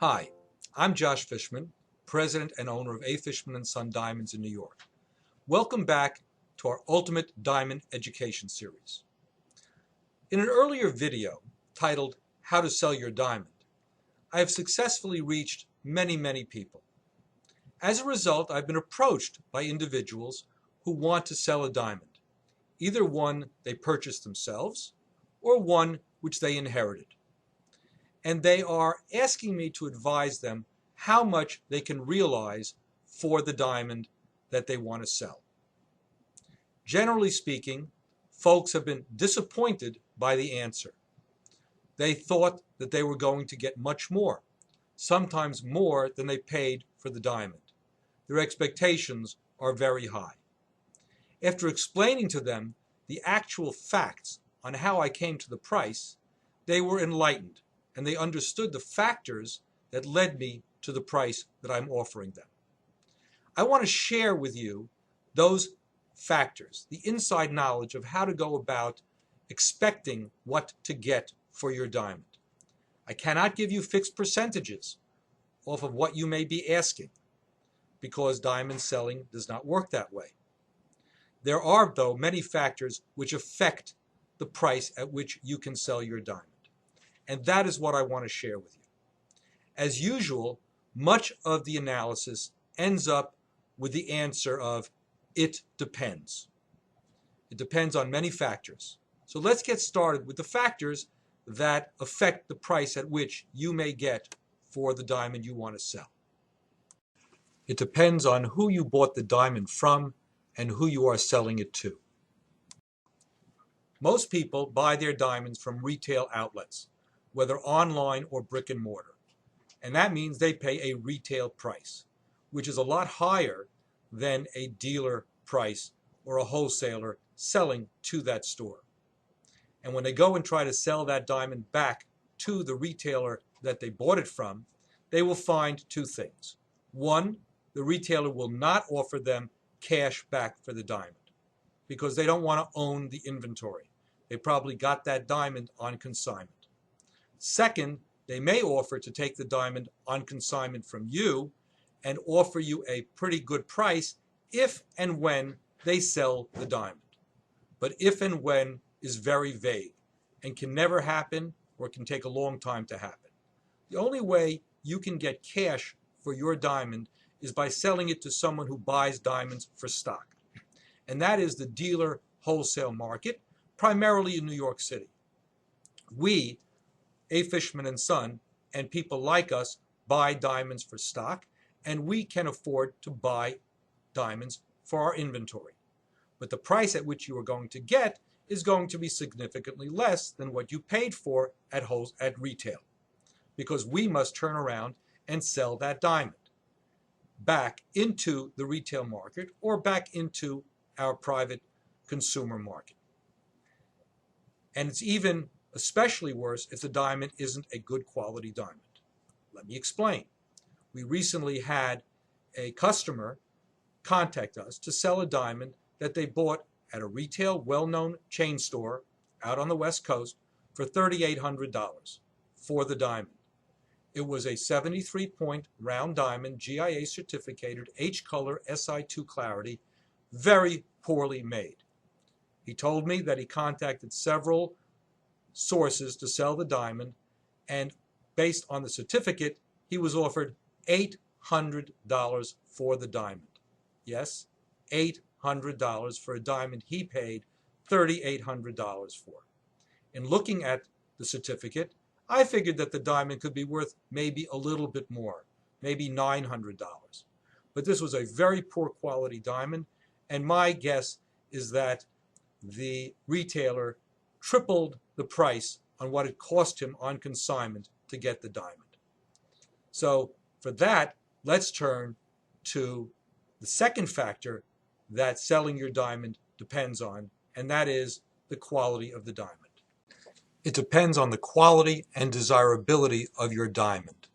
Hi, I'm Josh Fishman, president and owner of Fishman Son Diamonds in New York. Welcome back to our Ultimate Diamond Education Series. In an earlier video titled How to Sell Your Diamond, I have successfully reached many people. As a result, I've been approached by individuals who want to sell a diamond, either one they purchased themselves or one which they inherited. And they are asking me to advise them how much they can realize for the diamond that they want to sell. Generally speaking, folks have been disappointed by the answer. They thought that they were going to get much more, sometimes more than they paid for the diamond. Their expectations are very high. After explaining to them the actual facts on how I came to the price, they were enlightened and they understood the factors that led me to the price that I'm offering them. I want to share with you those factors, the inside knowledge of how to go about expecting what to get for your diamond. I cannot give you fixed percentages off of what you may be asking because diamond selling does not work that way. There are, though, many factors which affect the price at which you can sell your diamond. And that is what I want to share with you. As usual, much of the analysis ends up with the answer of, it depends. It depends on many factors. So let's get started with the factors that affect the price at which you may get for the diamond you want to sell. It depends on who you bought the diamond from and who you are selling it to. Most people buy their diamonds from retail outlets, whether online or brick and mortar. And that means they pay a retail price, which is a lot higher than a dealer price or a wholesaler selling to that store. And when they go and try to sell that diamond back to the retailer that they bought it from, they will find two things. One, the retailer will not offer them cash back for the diamond because they don't want to own the inventory. They probably got that diamond on consignment. Second, they may offer to take the diamond on consignment from you and offer you a pretty good price if and when they sell the diamond. But if and when is very vague and can never happen or can take a long time to happen. The only way you can get cash for your diamond is by selling it to someone who buys diamonds for stock. And that is the dealer wholesale market, primarily in New York City. We, Fishman Son, and people like us buy diamonds for stock, and we can afford to buy diamonds for our inventory. But the price at which you are going to get is going to be significantly less than what you paid for at retail, because we must turn around and sell that diamond back into the retail market or back into our private consumer market. And it's even especially worse if the diamond isn't a good quality diamond. Let me explain. We recently had a customer contact us to sell a diamond that they bought at a retail well-known chain store out on the West Coast for $3,800 for the diamond. It was a 73-point round diamond, GIA certificated, H-color, SI2 clarity, very poorly made. He told me that he contacted several sources to sell the diamond, and based on the certificate, he was offered $800 for the diamond. Yes, $800 for a diamond he paid $3,800 for. In looking at the certificate, I figured that the diamond could be worth maybe a little bit more, maybe $900. But this was a very poor quality diamond, and my guess is that the retailer tripled the price on what it cost him on consignment to get the diamond. So for that, let's turn to the second factor that selling your diamond depends on, and that is the quality of the diamond. It depends on the quality and desirability of your diamond.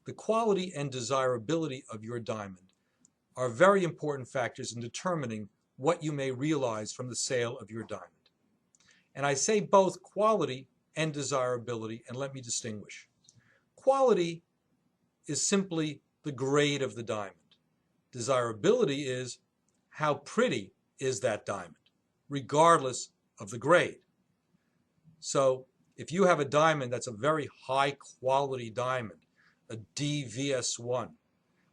The quality and desirability of your diamond are very important factors in determining what you may realize from the sale of your diamond. And I say both quality and desirability, and let me distinguish. Quality is simply the grade of the diamond. Desirability is how pretty is that diamond, regardless of the grade. So if you have a diamond that's a very high quality diamond, a DVS1,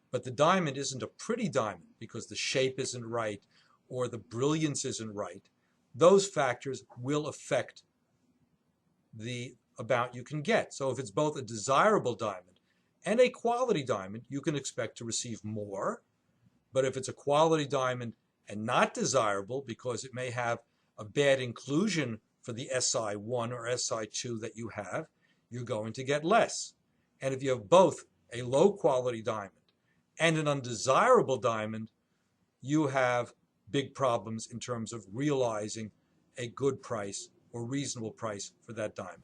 but the diamond isn't a pretty diamond because the shape isn't right or the brilliance isn't right, those factors will affect the amount you can get. So if it's both a desirable diamond and a quality diamond, you can expect to receive more. But if it's a quality diamond and not desirable because it may have a bad inclusion for the SI1 or SI2 that you have, you're going to get less. And if you have both a low quality diamond and an undesirable diamond, you have big problems in terms of realizing a good price or reasonable price for that diamond.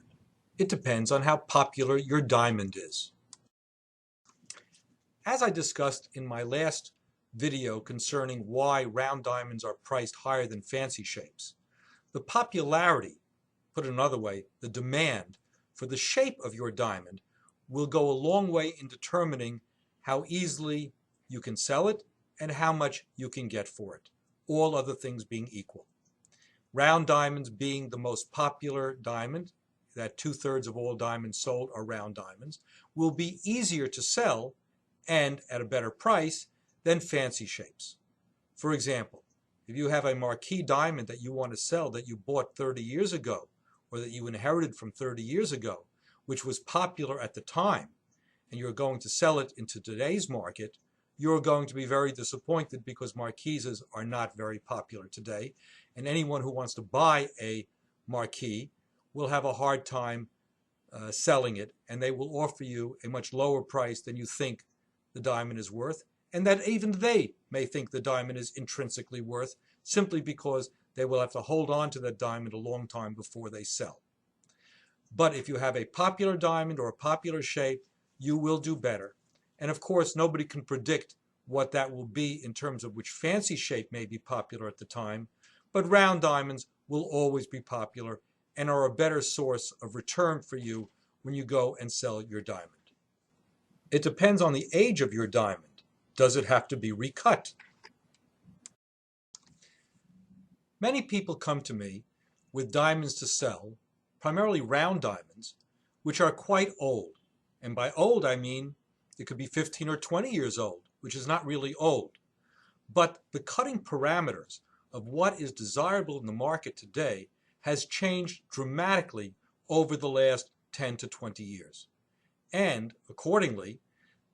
It depends on how popular your diamond is. As I discussed in my last video concerning why round diamonds are priced higher than fancy shapes, the popularity, put another way, the demand for the shape of your diamond will go a long way in determining how easily you can sell it and how much you can get for it, all other things being equal. Round diamonds being the most popular diamond, that 2/3 of all diamonds sold are round diamonds, will be easier to sell and at a better price than fancy shapes. For example, if you have a marquee diamond that you want to sell that you bought 30 years ago or that you inherited from 30 years ago, which was popular at the time, and you're going to sell it into today's market, you're going to be very disappointed because marquises are not very popular today, and anyone who wants to buy a marquise will have a hard time selling it, and they will offer you a much lower price than you think the diamond is worth, and that even they may think the diamond is intrinsically worth, simply because they will have to hold on to that diamond a long time before they sell. But if you have a popular diamond or a popular shape, you will do better. And of course, nobody can predict what that will be in terms of which fancy shape may be popular at the time, but round diamonds will always be popular and are a better source of return for you when you go and sell your diamond. It depends on the age of your diamond. Does it have to be recut? Many people come to me with diamonds to sell, primarily round diamonds, which are quite old. And by old, I mean it could be 15 or 20 years old, which is not really old. But the cutting parameters of what is desirable in the market today has changed dramatically over the last 10 to 20 years. And accordingly,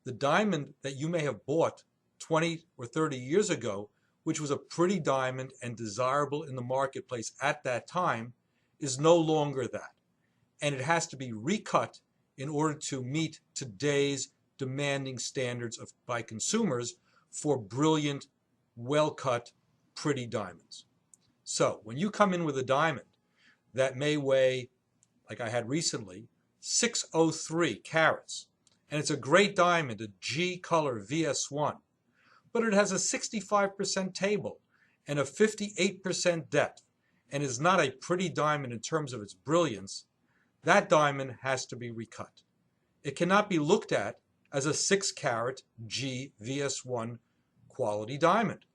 the diamond that you may have bought 20 or 30 years ago, which was a pretty diamond and desirable in the marketplace at that time, is no longer that. And it has to be recut in order to meet today's demanding standards by consumers for brilliant, well-cut, pretty diamonds. So when you come in with a diamond that may weigh, like I had recently, 603 carats, and it's a great diamond, a G color VS1, but it has a 65% table and a 58% depth, and is not a pretty diamond in terms of its brilliance, that diamond has to be recut. It cannot be looked at as a 6-carat G VS1 quality diamond.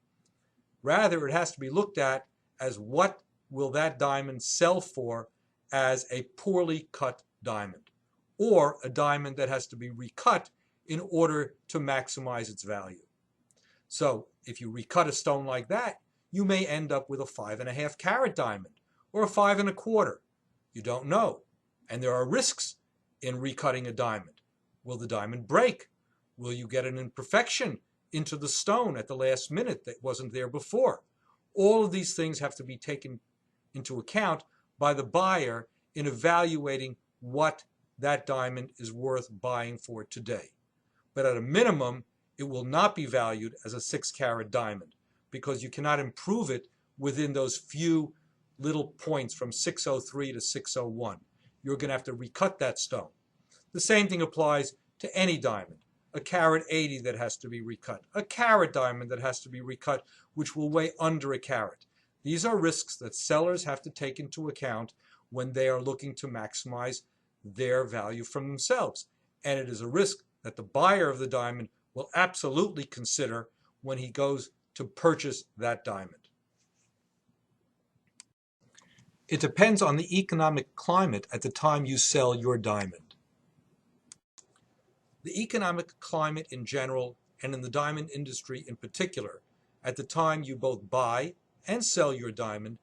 Rather, it has to be looked at as what will that diamond sell for as a poorly cut diamond, or a diamond that has to be recut in order to maximize its value. So if you recut a stone like that, you may end up with a 5.5-carat diamond or a 5 1/4. You don't know. And there are risks in recutting a diamond. Will the diamond break? Will you get an imperfection into the stone at the last minute that wasn't there before? All of these things have to be taken into account by the buyer in evaluating what that diamond is worth buying for today. But at a minimum, it will not be valued as a 6-carat diamond because you cannot improve it within those few little points from 603 to 601. You're going to have to recut that stone. The same thing applies to any diamond. A carat 80 that has to be recut. A carat diamond that has to be recut, which will weigh under a carat. These are risks that sellers have to take into account when they are looking to maximize their value from themselves. and it is a risk that the buyer of the diamond will absolutely consider when he goes to purchase that diamond. It depends on the economic climate at the time you sell your diamond. The economic climate in general, and in the diamond industry in particular, at the time you both buy and sell your diamond,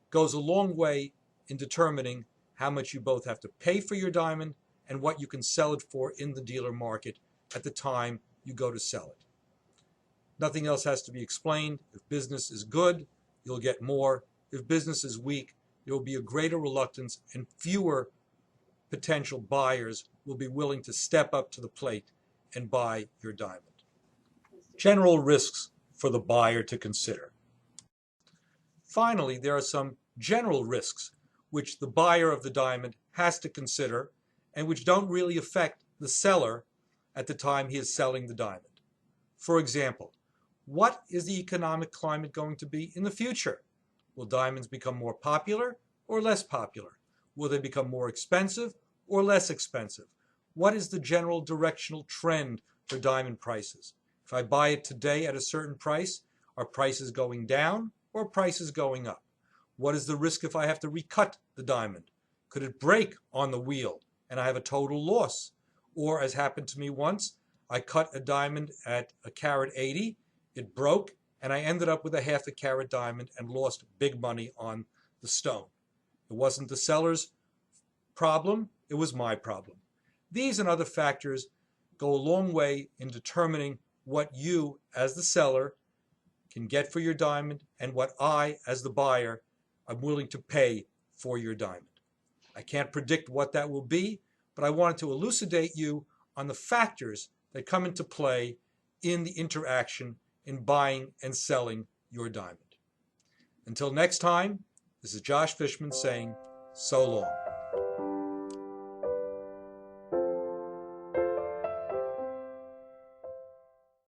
goes a long way in determining how much you both have to pay for your diamond and what you can sell it for in the dealer market at the time you go to sell it. Nothing else has to be explained. If business is good, you'll get more. If business is weak, there will be a greater reluctance and fewer potential buyers will be willing to step up to the plate and buy your diamond. General risks for the buyer to consider. Finally, there are some general risks which the buyer of the diamond has to consider and which don't really affect the seller at the time he is selling the diamond. For example, what is the economic climate going to be in the future? Will diamonds become more popular or less popular? Will they become more expensive or less expensive? What is the general directional trend for diamond prices? If I buy it today at a certain price, are prices going down or prices going up? What is the risk if I have to recut the diamond? Could it break on the wheel and I have a total loss? Or, as happened to me once, I cut a diamond at a carat 80, it broke, and I ended up with a half a carat diamond and lost big money on the stone. It wasn't the seller's problem, it was my problem. These and other factors go a long way in determining what you, as the seller, can get for your diamond and what I, as the buyer, am willing to pay for your diamond. I can't predict what that will be, but I wanted to elucidate you on the factors that come into play in the interaction in buying and selling your diamond. Until next time, this is Josh Fishman saying so long.